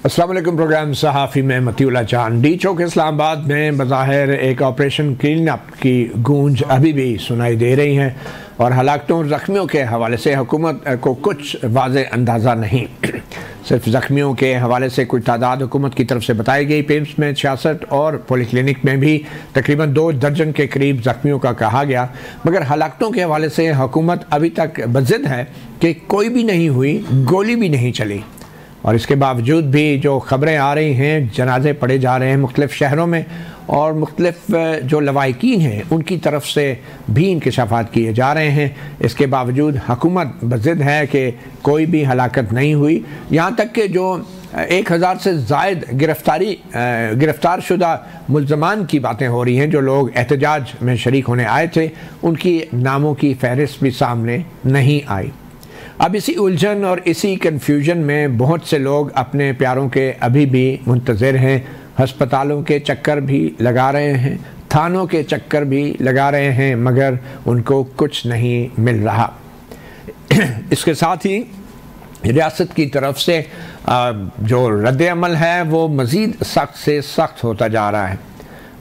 अस्सलाम वालेकुम। प्रोग्राम सहाफ़ी में मतीउल्लाह जान। डी चौक इस्लामाबाद में बज़ाहिर एक ऑपरेशन क्लीन अप की गूंज अभी भी सुनाई दे रही है और हलाकतों और ज़ख्मियों के हवाले से हुकूमत को कुछ वाज़ेह अंदाज़ा नहीं। सिर्फ ज़ख्मियों के हवाले से कुछ तादाद हुकूमत की तरफ से बताई गई। पेम्स में 66 और पॉलीक्लिनिक में भी तकरीबन 2 दर्जन के करीब ज़ख्मियों का कहा गया, मगर हलाकतों के हवाले से हुकूमत अभी तक बज़िद है कि कोई भी नहीं हुई, गोली भी नहीं चली। और इसके बावजूद भी जो ख़बरें आ रही हैं, जनाजे पढ़े जा रहे हैं मुख्तलिफ़ शहरों में और मुख्तलिफ़ जो लवाहिकीन हैं उनकी तरफ से भी इंकशाफात किए जा रहे हैं। इसके बावजूद हुकूमत बज़िद है कि कोई भी हलाकत नहीं हुई। यहाँ तक कि जो 1000 से ज़ायद गिरफ़्तार शुदा मुल्ज़मान की बातें हो रही हैं, जो लोग एहतजाज में शरीक होने आए थे, उनकी नामों की फ़हरिस्त भी सामने नहीं आई। अब इसी उलझन और इसी कन्फ्यूजन में बहुत से लोग अपने प्यारों के अभी भी मुंतज़िर हैं। हस्पतालों के चक्कर भी लगा रहे हैं, थानों के चक्कर भी लगा रहे हैं, मगर उनको कुछ नहीं मिल रहा। इसके साथ ही रियासत की तरफ से जो रद्द-ए-अमल है वो मज़ीद सख्त से सख्त होता जा रहा है।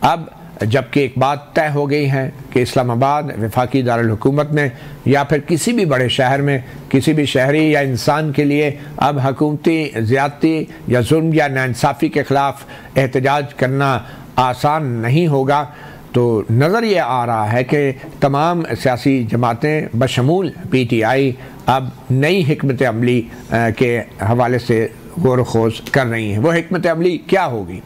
अब जबकि एक बात तय हो गई है कि इस्लामाबाद वफाकी दारुल हुकूमत में या फिर किसी भी बड़े शहर में किसी भी शहरी या इंसान के लिए अब हुकूमती ज़्यादती या जुल्म या नाइंसाफ़ी के ख़िलाफ़ एहतजाज करना आसान नहीं होगा, तो नज़र ये आ रहा है कि तमाम सियासी जमातें बशमूल PTI अब नई हिकमत अमली के हवाले से गौर खोज कर रही हैं। वो हिकमत अमली क्या होगी,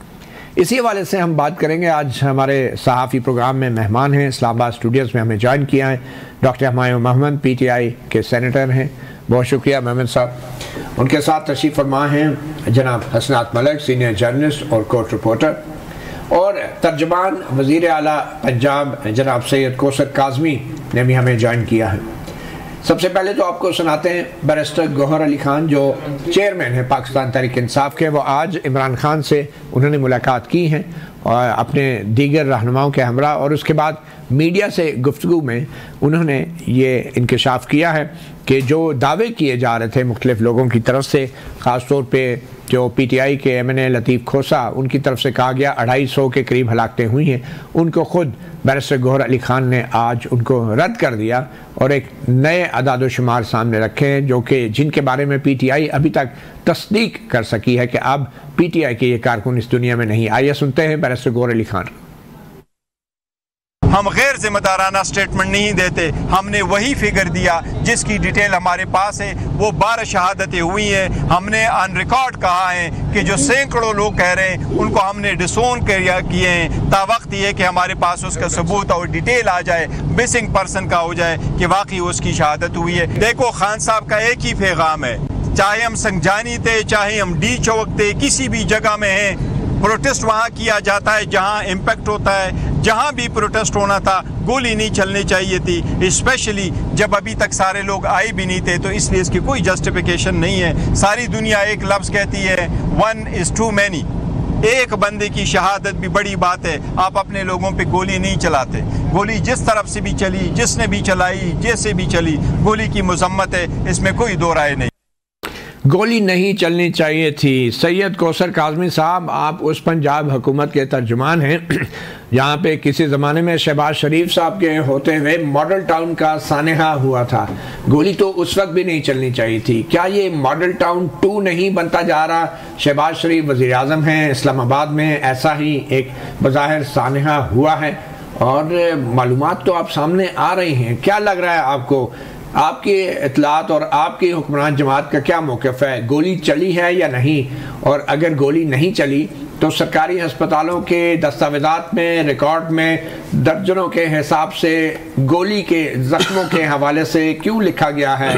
इसी हवाले से हम बात करेंगे। आज हमारे सहाफ़ी प्रोग्राम में मेहमान हैं, इस्लामाबाद स्टूडियोज़ में हमें ज्वाइन किया है डॉक्टर हुमायूं मोहम्मद, PTI के सेनेटर हैं। बहुत शुक्रिया मोहम्मद साहब। उनके साथ तशरीफ़ फरमा हैं जनाब हसनात मलिक, सीनियर जर्नलिस्ट और कोर्ट रिपोर्टर, और तर्जमान वज़ीर आला पंजाब जनाब सैयद कौसर काज़मी ने भी हमें ज्वाइन किया है। सबसे पहले तो आपको सुनाते हैं बैरिस्टर गौहर अली खान, जो चेयरमैन है पाकिस्तान तहरीक इंसाफ के। वो आज इमरान खान से उन्होंने मुलाकात की है और अपने दीगर रहनुमाओं के हमरा, और उसके बाद मीडिया से गुफ्तगू में उन्होंने ये इंकशाफ किया है कि जो दावे किए जा रहे थे मुख्तलिफ़ लोगों की तरफ से, ख़ास तौर पे जो PTI के MNA लतीफ़ खोसा, उनकी तरफ से कहा गया 250 के करीब हलाकतें हुई हैं, उनको ख़ुद बैरिस्टर गौहर अली खान ने आज उनको रद्द कर दिया और एक नए अदाद शुमार सामने रखे हैं जो कि जिनके बारे में PTI अभी तक तस्दीक कर सकी है कि अब PTI के ये कारकुन इस दुनिया में नहीं। आइए सुनते हैं बैरिस्टर गौहर अली खान। हम गैर जिम्मेदाराना स्टेटमेंट नहीं देते, हमने वही फिगर दिया जिसकी डिटेल हमारे पास है। वो 12 शहादतें हुई हैं, हमने ऑन रिकॉर्ड कहा है कि जो सैकड़ों लोग कह रहे हैं उनको हमने डिसोन किए हैं। तावक्त ये कि हमारे पास उसका सबूत और डिटेल आ जाए, मिसिंग पर्सन का हो जाए कि वाकई उसकी शहादत हुई है। देखो, खान साहब का एक ही पैगाम है, चाहे हम संगजानी थे, चाहे हम डी चौक थे, किसी भी जगह में हैं, प्रोटेस्ट वहाँ किया जाता है जहाँ इम्पैक्ट होता है। जहाँ भी प्रोटेस्ट होना था, गोली नहीं चलनी चाहिए थी, स्पेशली जब अभी तक सारे लोग आए भी नहीं थे, तो इसलिए इसकी कोई जस्टिफिकेशन नहीं है। सारी दुनिया एक लफ्ज़ कहती है, 1 is too many। एक बंदे की शहादत भी बड़ी बात है। आप अपने लोगों पे गोली नहीं चलाते। गोली जिस तरफ से भी चली, जिसने भी चलाई, जैसे भी चली, गोली की मजम्मत है, इसमें कोई दो राय नहीं। गोली नहीं चलनी चाहिए थी। सैयद कौसर काज़मी साहब, आप उस पंजाब हुकूमत के तर्जुमान हैं जहाँ पे किसी ज़माने में शहबाज शरीफ साहब के होते हुए मॉडल टाउन का सानेहा हुआ था। गोली तो उस वक्त भी नहीं चलनी चाहिए थी। क्या ये मॉडल टाउन 2 नहीं बनता जा रहा? शहबाज शरीफ वज़ीर आज़म हैं, इस्लामाबाद में ऐसा ही एक बज़ाहिर सानेहा हुआ है और मालूमात तो आप सामने आ रही हैं। क्या लग रहा है आपको, आपकी इतलात और आपकी हुक्मरान जमात का क्या मौक़िफ़ है? गोली चली है या नहीं? और अगर गोली नहीं चली तो सरकारी अस्पतालों के दस्तावेज़ात में, रिकॉर्ड में दर्जनों के हिसाब से गोली के ज़ख्मों के हवाले से क्यों लिखा गया है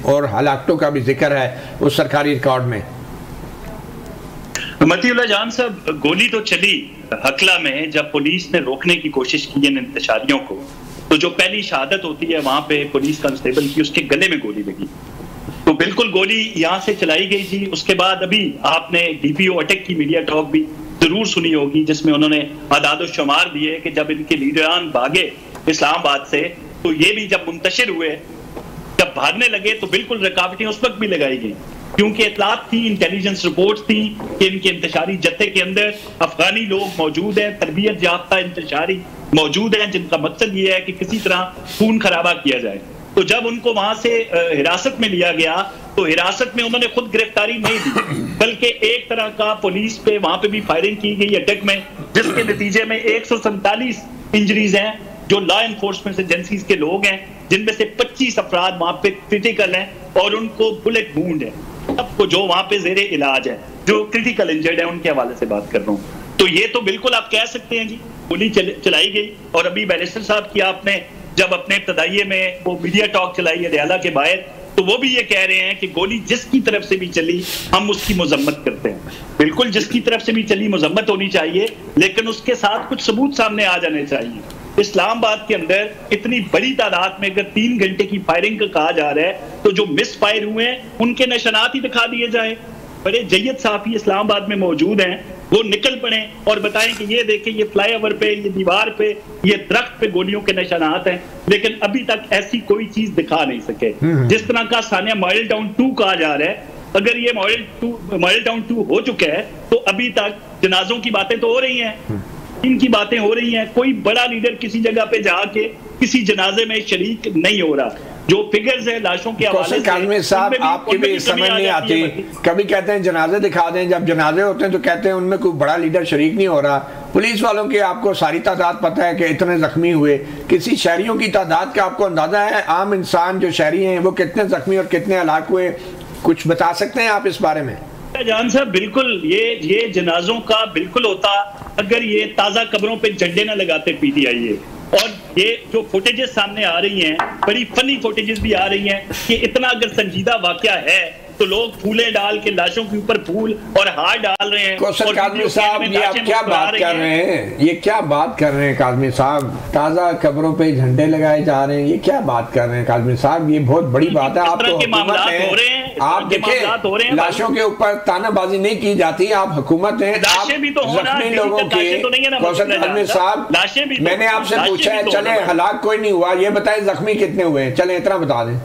और हलाकतों का भी जिक्र है उस सरकारी रिकॉर्ड में? मतीउल्लाह जान साहब, गोली तो चली हकला में जब पुलिस ने रोकने की कोशिश की इन इंतशारियों को, तो जो पहली शहादत होती है वहां पे पुलिस कांस्टेबल की, उसके गले में गोली लगी, तो बिल्कुल गोली यहाँ से चलाई गई थी। उसके बाद अभी आपने DPO अटैक की मीडिया टॉक भी जरूर सुनी होगी, जिसमें उन्होंने आदाद शुमार दिए कि जब इनके लीडरान भागे इस्लामाबाद से, तो ये भी जब मुंतशिर हुए, जब भागने लगे तो बिल्कुल रुकावटें उस वक्त भी लगाई गई। क्योंकि इतलात थी, इंटेलिजेंस रिपोर्ट्स थी कि इनके इंतशारी जत्थे के अंदर अफगानी लोग मौजूद हैं, तरबियत याफ्ता इंतशारी मौजूद हैं, जिनका मकसद ये है कि किसी तरह खून खराबा किया जाए। तो जब उनको वहां से हिरासत में लिया गया तो हिरासत में उन्होंने खुद गिरफ्तारी नहीं दी, बल्कि एक तरह का पुलिस पे वहां पे भी फायरिंग की गई अटैक में, जिसके नतीजे में 147 इंजरीज हैं जो लॉ एनफोर्समेंट एजेंसीज के लोग हैं, जिनमें से 25 अफराद वहां पे क्रिटिकल हैं और उनको बुलेट वूंड है, सबको जो वहां पे जेरे इलाज है, जो क्रिटिकल इंजर्ड है, उनके हवाले से बात कर रहा हूँ। तो ये तो बिल्कुल आप कह सकते हैं जी गोली चलाई गई। और अभी बैरिस्टर साहब की आपने जब अपने इब्तदाइये में वो मीडिया टॉक चलाई है अदालत के बाहर, तो वो भी ये कह रहे हैं कि गोली जिसकी तरफ से भी चली हम उसकी मजम्मत करते हैं। बिल्कुल जिसकी तरफ से भी चली मजम्मत होनी चाहिए, लेकिन उसके साथ कुछ सबूत सामने आ जाने चाहिए। इस्लामाबाद के अंदर इतनी बड़ी तादाद में अगर 3 घंटे की फायरिंग का कहा जा रहा है, तो जो मिस फायर हुए हैं उनके निशानात ही दिखा दिए जाए। बड़े जय्यद साहब इस्लामाबाद में मौजूद हैं, वो निकल पड़े और बताएं कि ये देखें, ये फ्लाईओवर पे, ये दीवार पे, ये दरख्त पे गोलियों के निशानात हैं, लेकिन अभी तक ऐसी कोई चीज दिखा नहीं सके। जिस तरह का सानिया मॉडल टाउन 2 कहा जा रहा है, अगर ये मॉडल टाउन 2 हो चुका है तो अभी तक जनाजों की बातें तो हो रही हैं, इनकी बातें हो रही हैं, कोई बड़ा लीडर किसी जगह पे जाके किसी जनाजे में शरीक नहीं हो रहा। जो फिगर्स है लाशों के हवाले से, साहब आपकी भी समझ नहीं आती, कभी कहते हैं जनाजे दिखा दें, जब जनाजे होते हैं तो कहते हैं उनमें कोई बड़ा लीडर शरीक नहीं हो रहा। पुलिस वालों की आपको सारी तादाद पता है कि इतने जख्मी हुए, किसी शहरियों की तादाद का आपको अंदाजा है? आम इंसान जो शहरी हैं वो कितने जख्मी और कितने हलाक हुए, कुछ बता सकते हैं आप इस बारे में? जान साहब बिल्कुल ये जनाजों का बिल्कुल होता अगर ये ताजा कब्रों पे झंडे ना लगाते पीटीआई। और ये जो फुटेजेस सामने आ रही हैं, बड़ी फनी फुटेजेस भी आ रही हैं कि इतना अगर संजीदा वाकया है तो लोग फूले डाल के लाशों के ऊपर फूल और हार डाल रहे हैं। कौशल काज़मी साहब, ये आप क्या बात कर रहे हैं? ये क्या बात कर रहे हैं काज़मी साहब? ताज़ा कब्रों पे झंडे लगाए जा रहे हैं, ये क्या बात कर रहे हैं काज़मी साहब? ये बहुत बड़ी बात है। आप तो हुकूमत हैं, आप देखिए लाशों के ऊपर तानाबाजी नहीं की जाती, आप हुकूमत हैं, आप जख्मी लोगों के। कौशल काज़मी साहब, मैंने आपसे पूछा है, चले हलाक कोई नहीं हुआ, ये बताए जख्मी कितने हुए हैं, चले इतना बता दें।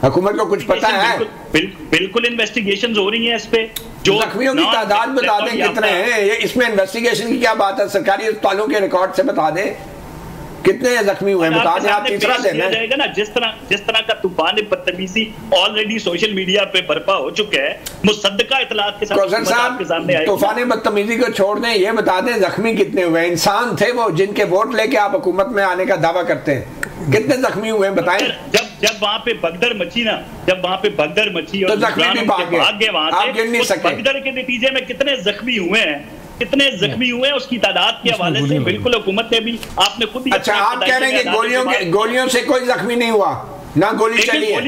हुकूमत को कुछ पता है? बिल्कुल इन्वेस्टिगेशंस हो रही हैं इस पे। जो जख्मियों की तादाद बता दें कितने हैं, ये इसमें इन्वेस्टिगेशन की क्या बात है? सरकारी अस्पतालों के रिकॉर्ड से बता दें कितने जख्मी हुए, बता दें। आप तीसरा देना जाएगा ना, जिस तरह का तूफान बदतमीजी ऑलरेडी सोशल मीडिया पे बर्पा हो चुका है, मुसद्दका इतलात के साथ तूफान बदतमीजी को छोड़ दें, ये बता दें जख्मी कितने हुए? इंसान थे वो जिनके वोट लेके आप हुकूमत में आने का दावा करते हैं, कितने जख्मी हुए बताएं? जब वहां पे भगदड़ मची ना, जब वहां पे भगदड़ मची और जख्मी भी भाग गए वहां से, भगदड़ के नतीजे में कितने जख्मी हुए हैं, कितने जख्मी हुए हैं उसकी तादाद के हवाले से बिल्कुल हुकूमत ने भी, आपने खुद ही। अच्छा, आप कह रहे हैं कि गोलियों से कोई जख्मी नहीं हुआ, ना गोली चली है?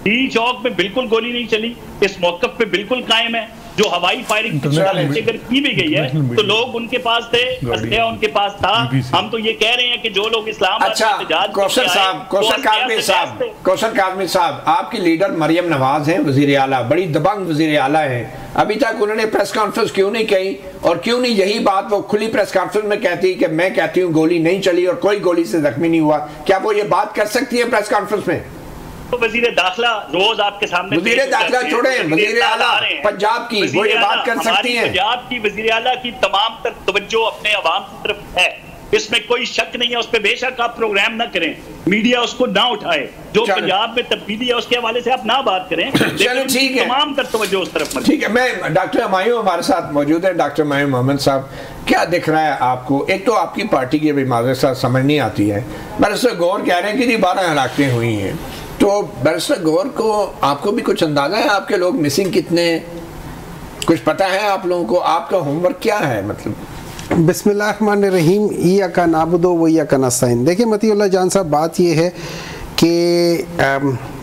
डी चौक में बिल्कुल गोली नहीं चली, इस मौकफ पे बिल्कुल कायम है। जो हवाई फायरिंग अगर की भी गई है तो लोग उनके पास थे, असलहा उनके पास था। हम तो ये कह रहे हैं कि जो लोग इस्लामाबाद कौशल काज़मी साहब, आपकी लीडर मरियम नवाज हैं, वजीर आला, बड़ी दबंग वजीर आला है, अभी तक उन्होंने प्रेस कॉन्फ्रेंस क्यों नहीं कही? और क्यों नहीं यही बात वो खुली प्रेस कॉन्फ्रेंस में कहती कि मैं कहती हूँ गोली नहीं चली और कोई गोली से जख्मी नहीं हुआ? क्या वो ये बात कर सकती है प्रेस कॉन्फ्रेंस में? तो वजीर दाखिला रोज आपके सामने, वजीर दाखिला छोड़े, वजीर आला पंजाब की, वो ये बात कर सकती है? पंजाब की वजीर आला की तमाम तर तवज्जो अपने अवाम की तरफ है, इसमें कोई शक नहीं है। उस पर बेशक आप प्रोग्राम ना करें, मीडिया उसको ना उठाए, जो पंजाब में तब्दीली है उसके हवाले से आप ना बात करें, चलो ठीक है, तमाम तर तवज्जो उस तरफ। ठीक है, मैं डॉक्टर हुमायूं हमारे साथ मौजूद है। डॉक्टर हुमायूं मोहम्मद साहब, क्या दिख रहा है आपको? एक तो आपकी पार्टी की भी माज़रत साथ समझ नहीं आती है, बैरिस्टर गौर कह रहे हैं कि जी 12 हलाकतें हुई हैं, तो बैरिस्टर गौर को आपको भी कुछ अंदाजा है आपके लोग मिसिंग कितने, कुछ पता है आप लोगों को? आपका होमवर्क क्या है? मतलब बिस्मिल्लाहिर्रहमानिर्रहीम, इय्याका नाबुदु व इय्याका नस्तईन। देखिए मतीउल्लाह जान साहब, बात ये है कि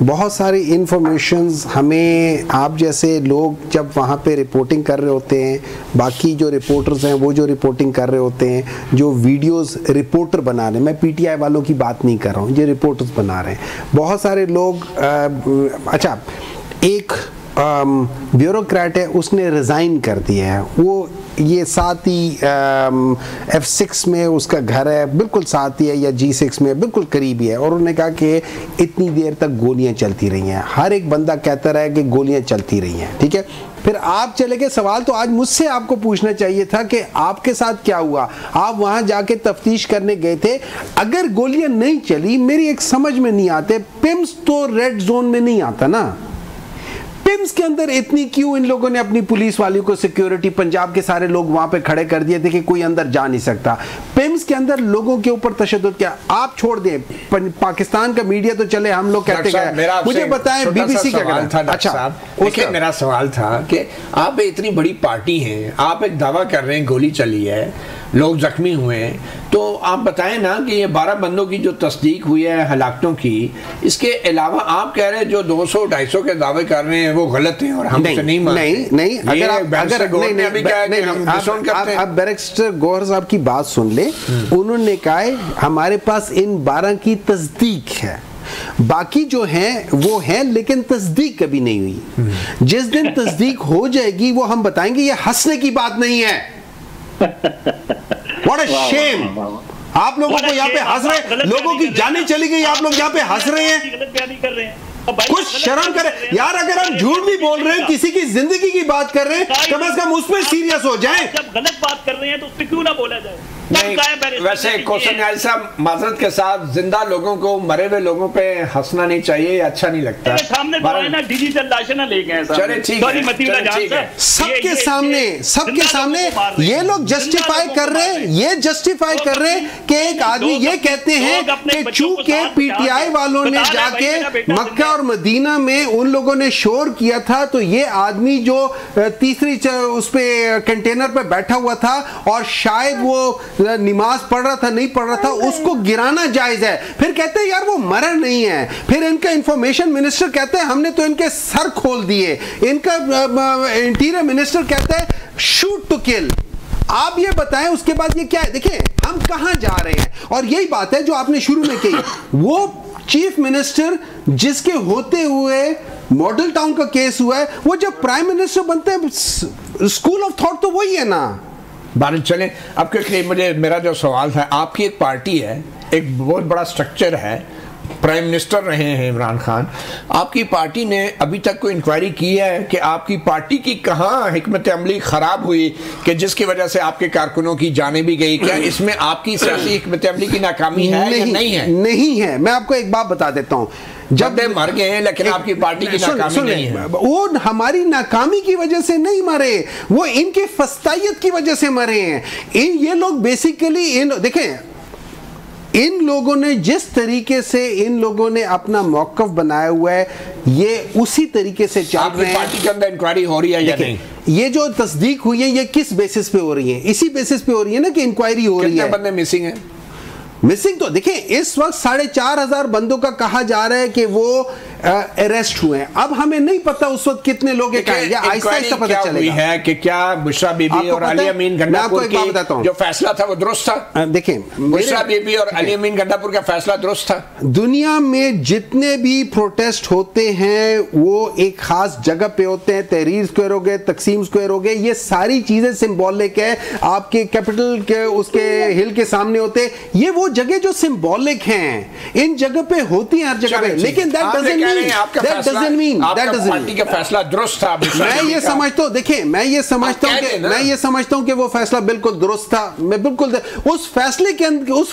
बहुत सारी इंफॉर्मेशंस हमें, आप जैसे लोग जब वहाँ पे रिपोर्टिंग कर रहे होते हैं, बाकी जो रिपोर्टर्स हैं वो जो रिपोर्टिंग कर रहे होते हैं, जो वीडियोस रिपोर्टर बना रहे हैं, मैं पीटीआई वालों की बात नहीं कर रहा हूँ, ये रिपोर्टर्स बना रहे हैं बहुत सारे लोग। अच्छा, एक ब्यूरोक्रेट है उसने रिज़ाइन कर दिया है। वो ये साथ ही F6 में उसका घर है, बिल्कुल साथ ही है, या G6 में बिल्कुल करीब ही है। और उन्होंने कहा कि इतनी देर तक गोलियां चलती रही हैं, हर एक बंदा कहता रहा है कि गोलियां चलती रही हैं, ठीक है। फिर आप चले गए, सवाल तो आज मुझसे आपको पूछना चाहिए था कि आपके साथ क्या हुआ, आप वहां जाके तफ्तीश करने गए थे। अगर गोलियां नहीं चली, मेरी एक समझ में नहीं आते, पिम्स तो रेड जोन में नहीं आता ना, पिम्स के अंदर इतनी क्यों इन लोगों ने अपनी पुलिस वालों को सिक्योरिटी, पंजाब के सारे लोग वहां पे खड़े कर दिए थे कि कोई अंदर जा नहीं सकता। पिम्स के अंदर लोगों के ऊपर तशद्दुद क्या, आप छोड़ दें, पाकिस्तान का मीडिया तो चले, हम लोग कहते गए, मुझे बताएं बीबीसी क्या कहा। अच्छा, उसके मेरा सवाल था कि आप इतनी बड़ी पार्टी हैं, आप एक दावा कर रहे हैं गोली चली है, लोग जख्मी हुए हैं, तो आप बताएं ना कि ये 12 बंदों की जो तस्दीक हुई है हलाकतों की, इसके अलावा आप कह रहे हैं जो 200-250 के दावे कर रहे हैं वो गलत हैं और हम उसे नहीं मानते। नहीं, अगर आप बैरिस्टर गौहर साहब की बात सुन ले, उन्होंने कहा है हमारे पास इन 12 की तस्दीक है, बाकी जो हैं वो हैं लेकिन तस्दीक कभी नहीं हुई। जिस दिन तस्दीक हो जाएगी वो हम बताएंगे, ये हंसने की बात नहीं है। What a shame! आप लोगों को यहाँ पे हंस रहे, लोगों की जानें चली गई, आप लोग यहाँ पे हंस रहे हैं। कुछ शर्म करें यार, अगर हम झूठ भी बोल रहे हैं, किसी की जिंदगी की बात कर रहे हैं, कम से कम उस पर सीरियस हो जाएं। जब गलत बात कर रहे हैं तो उस पर क्यों ना बोला जाए। नहीं, वैसे क्वेश्चन साहब माजरत के साथ, जिंदा लोगों को मरे हुए लोगों पे हंसना नहीं चाहिए, अच्छा नहीं लगता। सामने ना डिजिटल लाशें ना ले गए, चले ठीक है, सबके सामने ये लोग जस्टिफाई कर रहे हैं, ये जस्टिफाई कर रहे हैं कि एक आदमी ये कहते हैं कि चूंकि पीटीआई वालों ने जाके मक्का और मदीना में उन लोगों ने शोर किया था, तो ये आदमी जो तीसरी उस पे कंटेनर पे बैठा हुआ था और शायद वो नमाज पढ़ रहा था, नहीं पढ़ रहा था, उसको गिराना जायज है। फिर कहते हैं यार वो मरा नहीं है। फिर इनका इंफॉर्मेशन मिनिस्टर कहते हैं हमने तो इनके सर खोल दिए। इनका इंटीरियर मिनिस्टर कहता है शूट टू किल। आप ये बताएं उसके बाद ये क्या है। देखिए हम कहां जा रहे हैं, और यही बात है जो आपने शुरू में कही, वो चीफ मिनिस्टर जिसके होते हुए मॉडल टाउन का केस हुआ है, वो जब प्राइम मिनिस्टर बनते हैं, स्कूल ऑफ थॉट तो वही है ना। बात चले अब, क्योंकि मुझे मेरा जो सवाल था, आपकी एक पार्टी है, एक बहुत बड़ा स्ट्रक्चर है, प्राइम मिनिस्टर रहे हैं इमरान खान, आपकी पार्टी ने अभी तक कोई इंक्वायरी की है कि आपकी पार्टी की कहाँ हिकमत अमली खराब हुई कि जिसकी वजह से आपके कारकुनों की जाने भी गई? क्या इसमें आपकी सियासी हिकमत अमली की नाकामी है या नहीं है? नहीं है। मैं आपको एक बात बता देता हूँ, जब मर गए हैं लेकिन आपकी पार्टी की नाकामी नहीं है। वो हमारी नाकामी की वजह से नहीं मरे, वो इनकी फस्तायत की वजह से मरे हैं। ये लोग बेसिकली देखें, इन लोगों ने जिस तरीके से इन लोगों ने अपना मौकफ बनाया हुआ है, ये उसी तरीके से चल रहे हैं। पार्टी के अंदर इंक्वायरी हो रही है या नहीं? ये जो तस्दीक हुई है ये किस बेसिस पे हो रही है? इसी बेसिस पे हो रही है ना कि इंक्वायरी हो रही है। कितने बंदे मिसिंग हैं? मिसिंग तो देखिए इस वक्त 4,500 बंदों का कहा जा रहा है कि वो अरेस्ट हुए हैं। अब हमें नहीं पता उस वक्त कितने लोग आहिस्ता आहिस्ता पता चलेगा है कि क्या बुशरा बीबी और अली अमीन गंडापुर की जो फैसला था वो दुरुस्त था। देखिए बुशरा बीबी और अली अमीन गंडापुर का फैसला दुरुस्त था। दुनिया में जितने भी प्रोटेस्ट होते हैं वो एक खास जगह पे होते हैं, तहरीर स्क्वायर हो गए, तकसीम स्क्वायर हो गए, ये सारी चीजें सिंबॉलिक है। आपके कैपिटल के उसके हिल के सामने होते, ये वो जगह जो सिंबॉलिक हैं, इन जगह पे होती हैं हर जगह पे, लेकिन दैट डजंट मीन पार्टी का फैसला दुरुस्त था। मैं ये समझता हूँ, देखिए मैं ये समझता हूँ कि वो फैसला बिल्कुल दुरुस्त था। मैं बिल्कुल उस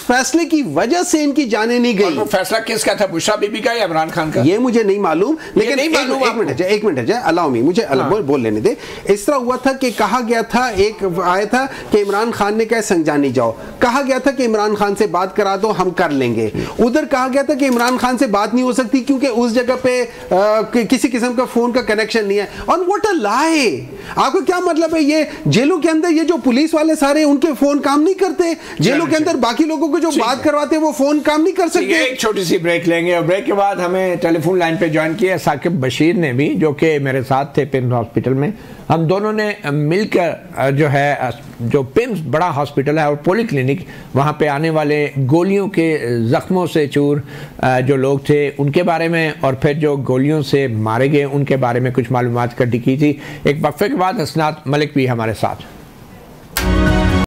फैसले की वजह से इनकी जाने नहीं गई। वो फैसला किसका था, बुशरा बीबी का या इमरान खान का? ये मुझे नहीं मालूम, लेकिन एक मिनट अलाउ मी, मुझे बोल लेने दे। इस तरह हुआ था कि कहा गया था, एक आया था कि इमरान खान ने कहा संजानी जाओ, कहा गया था कि इमरान खान से बात करा दो, हम कर लेंगे। उधर कहा गया था कि इमरान खान से बात नहीं हो सकती क्योंकि उस जगह पे किसी किस्म का फोन का कनेक्शन नहीं है। और व्हाट अ लाई! आपको क्या मतलब है? ये जेलों के अंदर ये जो पुलिस वाले सारे, उनके फोन काम नहीं करते। जेलों के अंदर बाकी लोगों को जो बात करवाते हैं वो फोन काम नहीं कर सकते। एक छोटी सी ब्रेक लेंगे और ब्रेक के बाद हमें टेलीफोन लाइन पे ज्वाइन किया साकिब बशीर ने भी, जो कि मेरे साथ थे पिन हॉस्पिटल में। हम दोनों ने मिलकर जो है जो पिम्स बड़ा हॉस्पिटल है और पॉली क्लिनिक, वहाँ पे आने वाले गोलियों के ज़ख्मों से चूर जो लोग थे उनके बारे में, और फिर जो गोलियों से मारे गए उनके बारे में कुछ मालूमात इकट्ठी की थी। एक वक्फे के बाद हसनात मलिक भी हमारे साथ।